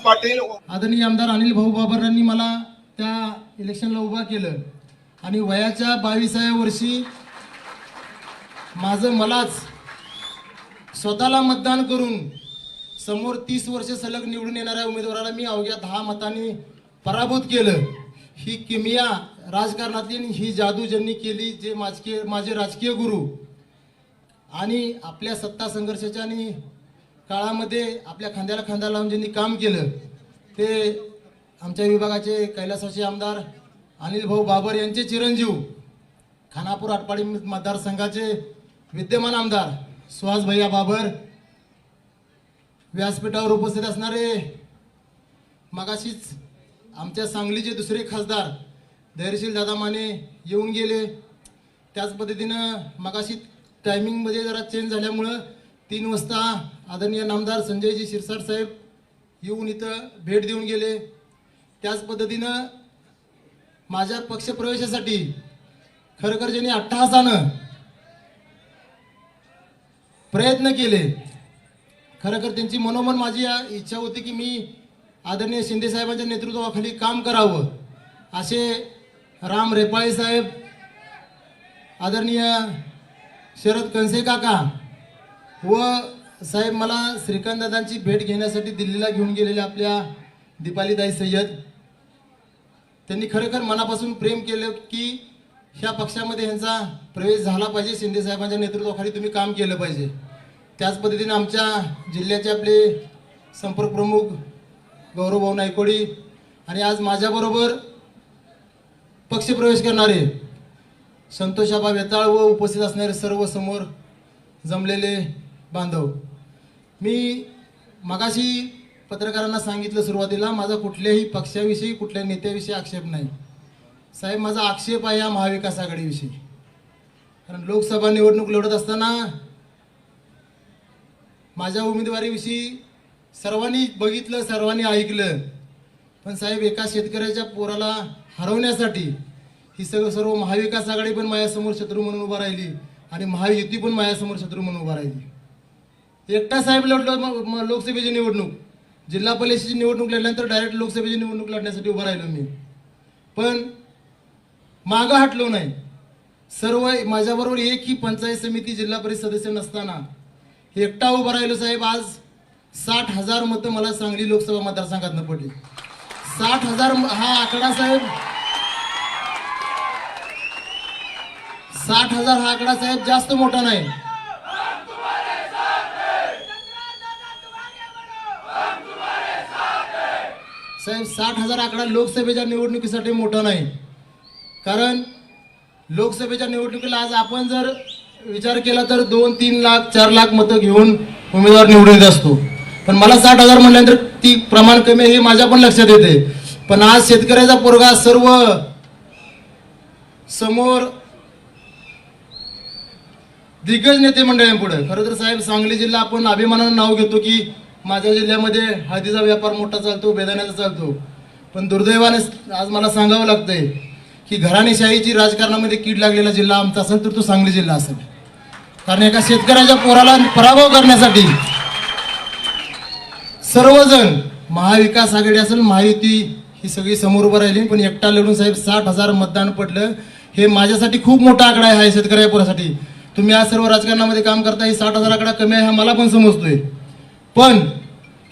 पाटील. आदरणीय आमदार अनिल भाऊ बाबरांनी मला त्या इलेक्शनला उभा केलं आणि वयाच्या 22व्या वर्षी मलाच स्वतःला मतदान करून समोर 30 वर्ष सलग निवडून येणाऱ्या उमेदवाराला मी अवघ्या 10 मतांनी पराभूत केलं. ही किमिया राजकारणातली आणि ही जादू ज्यांनी केली, जे माझे राजकीय गुरु आणि आपल्या सत्ता संघर्षाच्या आणि काळामध्ये आपल्या खांद्याला खांदा लावून ज्यांनी काम केलं, ते आमच्या विभागाचे कैलासवासी आमदार अनिल भाऊ बाबर यांचे चिरंजीव, खानापूर आटपाडी मतदारसंघाचे विद्यमान आमदार सुहास भैया बाबर, व्यासपीठावर उपस्थित असणारे मगाशीच आमच्या सांगलीचे दुसरे खासदार धैर्यशील दादा माने येऊन गेले. त्याच पद्धतीनं मगाशी टायमिंगमध्ये जरा चेंज झाल्यामुळं 3 वाजता आदरणीय नामदार संजयजी शिरसाट साहेब येऊन इथं भेट देऊन गेले. त्याच पद्धतीनं माझ्या पक्षप्रवेशासाठी खरखर ज्यांनी अट्टहासानं प्रयत्न केले, खरखर त्यांची मनोमन माझी इच्छा होती की मी आदरणीय शिंदे साहेबांच्या नेतृत्वाखाली काम करावं. असे राम रेपाळे साहेब, आदरणीय शरद कणसे काका व साहेब मला श्रीकांत दादांची भेट घेण्यासाठी दिल्लीला घेऊन गेलेले आपल्या दीपालीताई सय्यद, त्यांनी खरोखर मनापासून प्रेम केलं की ह्या पक्षामध्ये ह्यांचा प्रवेश झाला पाहिजे, शिंदे साहेबांच्या नेतृत्वाखाली तुम्ही काम केलं पाहिजे. त्याच पद्धतीने आमच्या जिल्ह्याचे आपले संपर्क प्रमुख गौरवभाऊ नायकोडी आणि आज माझ्याबरोबर पक्षप्रवेश करणारे संतोषाबा वेताळ व उपस्थित असणारे सर्व समोर जमलेले बांधव, मी मगाशी पत्रकारांना सांगितलं सुरुवातीला, माझा कुठल्याही पक्षाविषयी कुठल्याही नेत्याविषयी आक्षेप नाही साहेब. माझा आक्षेप आहे या महाविकास आघाडीविषयी. कारण लोकसभा निवडणूक लढत असताना माझ्या उमेदवारीविषयी सर्वांनी बघितलं, सर्वांनी ऐकलं, पण साहेब एका शेतकऱ्याच्या पोराला हरवण्यासाठी ही सर्व महाविकास आघाडी पण माझ्यासमोर शत्रू म्हणून उभा राहिली आणि महायुती पण माझ्यासमोर शत्रू म्हणून उभा राहिली. एकटा साहेब लढलो लोकसभेची निवडणूक, जिल्हा परिषदेची निवडणूक लढल्यानंतर डायरेक्ट लोकसभेची निवडणूक लढण्यासाठी उभा राहिलो मी, पण मागं हटलो नाही. सर्व माझ्याबरोबर एकही पंचायत समिती जिल्हा परिषद सदस्य नसताना एकटा उभा राहिलो साहेब. आज 60,000 मतं मला सांगली लोकसभा मतदारसंघातनं पडली. 60,000 हा आकडा साहेब, 60,000 हा आकडा साहेब जास्त मोठा नाही. साहेब 60,000 आकडा लोकसभेच्या निवडणुकीसाठी मोठा नाही. कारण लोकसभेच्या निवडणुकीला आज आपण जर विचार केला तर 2, 3 लाख 4 लाख मतं घेऊन उमेदवार निवडून येत असतो, पण मला 60,000 म्हणल्यानंतर ती प्रमाण कमी हे माझ्या पण लक्षात येते. पण आज शेतकऱ्याचा पोरगा सर्व समोर दिग्गज नेते मंडळींपुढे, खरं तर साहेब सांगली जिल्हा आपण अभिमानानं नाव घेतो की माझ्या जिल्ह्यामध्ये हळदीचा व्यापार मोठा चालतो, बेदाण्याचा चालतो, पण दुर्दैवाने आज मला सांगावं लागतंय की घराणेशाहीची राजकारणामध्ये कीड लागलेला जिल्हा आमचा असेल तर तो सांगली जिल्हा असेल. कारण एका शेतकऱ्याच्या पोराला पराभव करण्यासाठी सर्वजण, महाविकास आघाडी असेल, महायुती, ही सगळी समोर उभं राहिली, पण एकटा लढून साहेब 60,000 मतदान पडलं. हे माझ्यासाठी खूप मोठा आकडा आहे शेतकऱ्या पोरासाठी. तुम्ही आज सर्व राजकारणामध्ये काम करता, ही 60,000 आकडा कमी आहे हा मला पण समजतोय, पण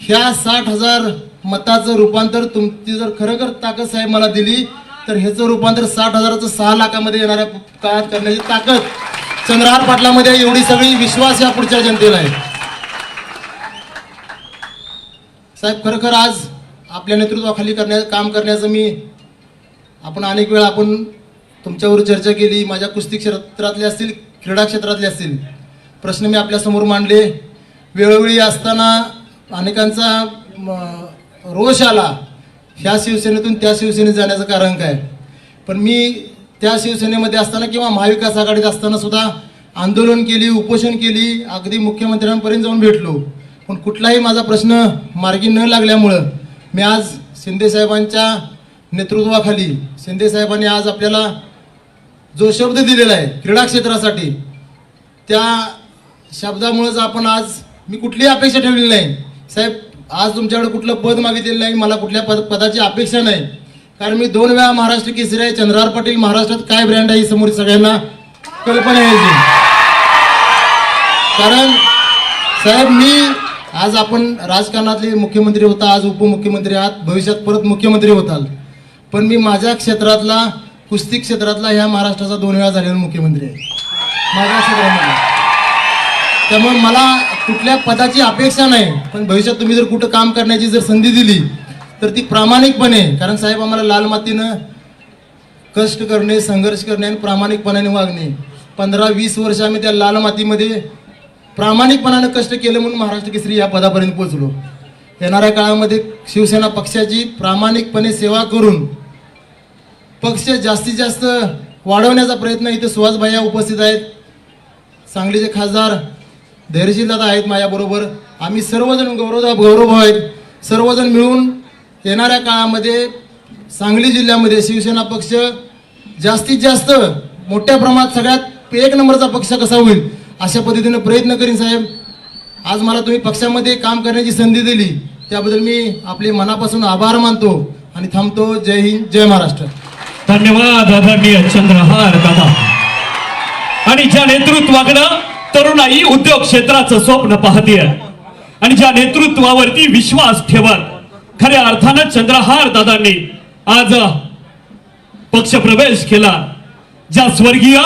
ह्या 60,000 मताचं रूपांतर तुमची जर खरोखर ताकद साहेब मला दिली तर ह्याचं रूपांतर 60,000चं 6 लाखामध्ये येणाऱ्या काळात करण्याची ताकद चंद्रहार पाटलामध्ये एवढी सगळी विश्वास या पुढच्या जनतेला आहे. साहेब खरोखर आज आपल्या नेतृत्वाखाली काम करण्याचं आपण अनेक वेळा आपण तुमच्यावर चर्चा केली, माझ्या कुस्ती क्षेत्रातले असतील, क्रीडा क्षेत्रातले असतील, प्रश्न मी आपल्या समोर मांडले. वेळोवेळी असताना अनेकांचा रोष आला, ह्या शिवसेनेतून त्या शिवसेनेत जाण्याचं कारण काय. पण मी त्या शिवसेनेमध्ये असताना किंवा महाविकास आघाडीत असताना सुद्धा आंदोलन केली, उपोषण केली, अगदी मुख्यमंत्र्यांपर्यंत जाऊन भेटलो, पण कुठलाही माझा प्रश्न मार्गी न लागल्यामुळं मी आज शिंदे साहेबांच्या नेतृत्वाखाली, शिंदे साहेबांनी आज आपल्याला जो शब्द दिलेला आहे क्रीडा क्षेत्रासाठी, त्या शब्दामुळेच आपण आज, मी कुठलीही अपेक्षा ठेवलेली नाही साहेब. आज तुमच्याकडे कुठलं पद मागितलेलं नाही, मला कुठल्या पदाची अपेक्षा नाही, कारण मी 2 वेळा महाराष्ट्र केसरी आहे. चंद्रहार पाटील महाराष्ट्रात काय ब्रँड आहे ही समोर सगळ्यांना कल्पना यायची. कारण साहेब मी आज आपण राजकारणातले मुख्यमंत्री होता, आज उपमुख्यमंत्री आहात, भविष्यात परत मुख्यमंत्री होताल, पण मी माझ्या क्षेत्रातला कुस्ती क्षेत्रातला ह्या महाराष्ट्राचा 2 वेळा झालेला मुख्यमंत्री आहे माझ्या क्षेत्रामध्ये. त्यामुळे मला कुठल्या पदाची अपेक्षा नाही, पण भविष्यात तुम्ही जर कुठं काम करण्याची जर संधी दिली तर ती प्रामाणिकपणे, कारण साहेब आम्हाला लाल मातीनं कष्ट करणे, संघर्ष करणे आणि प्रामाणिकपणाने वागणे, 15-20 वर्ष आम्ही त्या लाल मातीमध्ये प्रामाणिकपणाने कष्ट केले म्हणून महाराष्ट्र केसरी या पदापर्यंत पोहोचलो. येणाऱ्या काळामध्ये शिवसेना पक्षाची प्रामाणिकपणे सेवा करून पक्ष जास्तीत जास्त वाढवण्याचा प्रयत्न. इथे सुहास भैया उपस्थित आहेत, सांगलीचे खासदार धैर्यशील दादा आहेत माझ्याबरोबर, आम्ही सर्वजण गौरव आहेत, सर्वजण मिळून येणाऱ्या काळामध्ये सांगली जिल्ह्यामध्ये शिवसेना पक्ष जास्तीत जास्त मोठ्या प्रमाणात सगळ्यात 1 नंबरचा पक्ष कसा होईल अशा पद्धतीने प्रयत्न करीन. साहेब आज मला तुम्ही पक्षामध्ये काम करण्याची संधी दिली त्याबद्दल मी आपले मनापासून आभार मानतो आणि थांबतो. जय हिंद, जय महाराष्ट्र. धन्यवाद आदरणीय चंद्रहार दादा. आणि ज्या नेतृत्वाकडं तरुणाई उद्योग क्षेत्राचं स्वप्न पाहते आणि ज्या नेतृत्वावरती विश्वास ठेवत खऱ्या अर्थानं चंद्रहार दादांनी आज पक्ष प्रवेश केला, ज्या स्वर्गीय